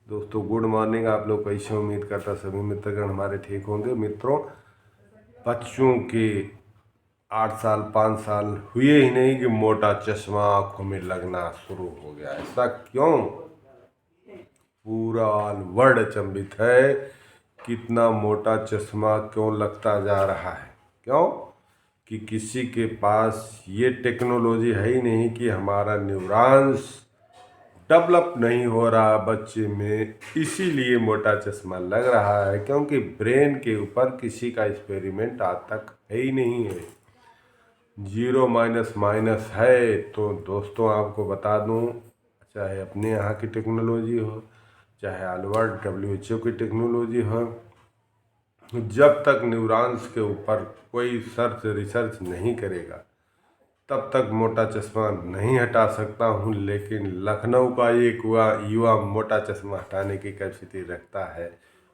दोस्तों good morning. आप लोग कैसे? उम्मीद करता सभी मित्रगण हमारे ठीक होंगे। मित्रों, बच्चों के 8 साल 5 साल हुए ही नहीं कि मोटा चश्मा आंखों में लगना शुरू हो गया। ऐसा क्यों? पूरा वर्ल्ड अचंभित है, कितना मोटा चश्मा क्यों लगता जा रहा है। क्यों? कि किसी के पास ये टेक्नोलॉजी है ही नहीं कि हमारा न्यूरॉन्स डेवलप नहीं हो रहा बच्चे में, इसीलिए मोटा चश्मा लग रहा है। क्योंकि ब्रेन के ऊपर किसी का एक्सपेरिमेंट आज तक है ही नहीं है। जीरो माइनस माइनस है। तो दोस्तों आपको बता दूं, चाहे अपने यहाँ की टेक्नोलॉजी हो, चाहे हार्वर्ड WHO की टेक्नोलॉजी हो, जब तक न्यूरॉन्स के ऊपर कोई रिसर्च नहीं करेगा तब तक मोटा चश्मा नहीं हटा सकता हूँ। लेकिन लखनऊ का एक युवा मोटा चश्मा हटाने की कैपेसिटी रखता है।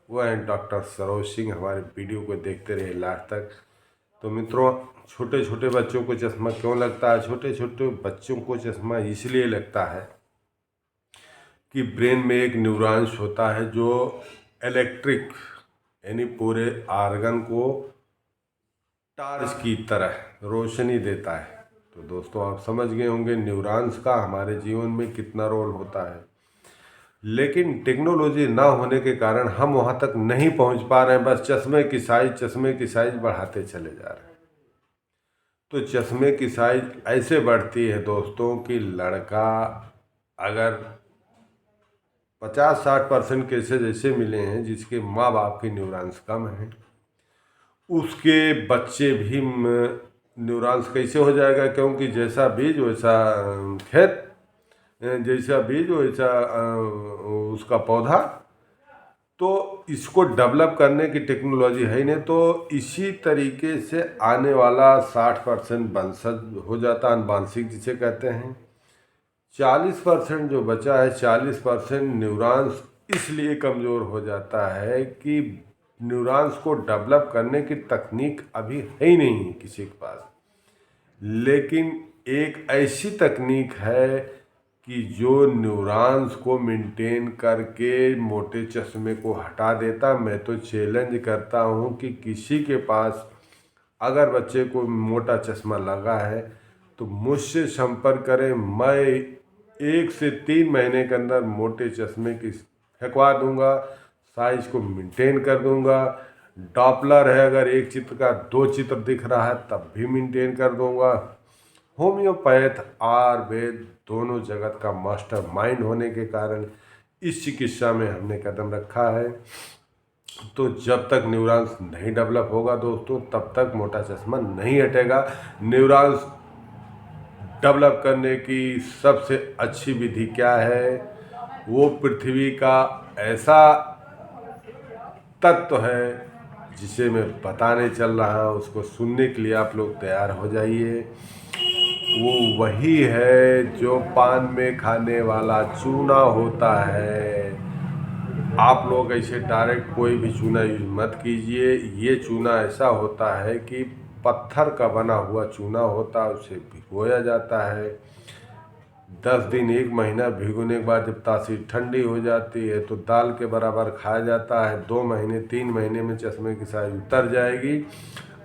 वह है डॉक्टर सरोज सिंह। हमारे वीडियो को देखते रहे लास्ट तक। तो मित्रों, छोटे छोटे बच्चों को चश्मा क्यों लगता है? छोटे छोटे बच्चों को चश्मा इसलिए लगता है कि ब्रेन में एक न्यूरॉन्स होता है जो इलेक्ट्रिक यानी पूरे आर्गन को टार्च की तरह रोशनी देता है। तो दोस्तों आप समझ गए होंगे न्यूरॉन्स का हमारे जीवन में कितना रोल होता है। लेकिन टेक्नोलॉजी ना होने के कारण हम वहाँ तक नहीं पहुँच पा रहे हैं। बस चश्मे की साइज बढ़ाते चले जा रहे हैं। तो चश्मे की साइज ऐसे बढ़ती है दोस्तों कि लड़का अगर 50-60% केसेज ऐसे मिले हैं जिसके माँ बाप के न्यूरॉन्स कम हैं, उसके बच्चे भी न्यूरॉन्स कैसे हो जाएगा? क्योंकि जैसा बीज वैसा खेत, जैसा बीज वैसा उसका पौधा। तो इसको डेवलप करने की टेक्नोलॉजी है ही नहीं। तो इसी तरीके से आने वाला 60% वंशज हो जाता, अनुवांशिक जिसे कहते हैं। 40% जो बचा है, 40% न्यूरॉन्स इसलिए कमज़ोर हो जाता है कि न्यूरॉन्स को डेवलप करने की तकनीक अभी है ही नहीं किसी के पास। लेकिन एक ऐसी तकनीक है कि जो न्यूरॉन्स को मेंटेन करके मोटे चश्मे को हटा देता। मैं तो चैलेंज करता हूँ कि किसी के पास अगर बच्चे को मोटा चश्मा लगा है तो मुझसे संपर्क करें। मैं 1 से 3 महीने के अंदर मोटे चश्मे की फेंकवा दूंगा, साइज को मेंटेन कर दूंगा। डॉपलर है, अगर एक चित्र का 2 चित्र दिख रहा है तब भी मेंटेन कर दूंगा। होम्योपैथ आयुर्वेद दोनों जगत का मास्टर माइंड होने के कारण इस चिकित्सा में हमने कदम रखा है। तो जब तक न्यूरॉन्स नहीं डेवलप होगा दोस्तों, तब तक मोटा चश्मा नहीं हटेगा। न्यूरॉन्स डेवलप करने की सबसे अच्छी विधि क्या है? वो पृथ्वी का ऐसा तत्व है जिसे मैं बताने चल रहा हूँ, उसको सुनने के लिए आप लोग तैयार हो जाइए। वो वही है जो पान में खाने वाला चूना होता है। आप लोग ऐसे डायरेक्ट कोई भी चूना यूज मत कीजिए। ये चूना ऐसा होता है कि पत्थर का बना हुआ चूना होता है, उसे भिगोया जाता है। 10 दिन 1 महीना भिगोने के बाद जब तासीर ठंडी हो जाती है तो दाल के बराबर खाया जाता है। 2 महीने 3 महीने में चश्मे की साइज उतर जाएगी।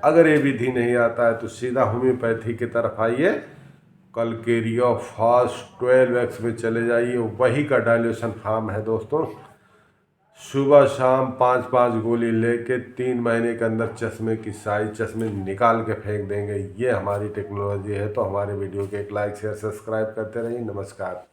अगर ये विधि नहीं आता है तो सीधा होम्योपैथी की तरफ आइए। कलकेरिया फास्ट 12x में चले जाइए, वही का डायल्यूशन फार्म है दोस्तों। सुबह शाम 5-5 गोली लेके 3 महीने के अंदर चश्मे की साइज, चश्मे निकाल के फेंक देंगे। ये हमारी टेक्नोलॉजी है। तो हमारे वीडियो के एक लाइक शेयर सब्सक्राइब करते रहिए। नमस्कार।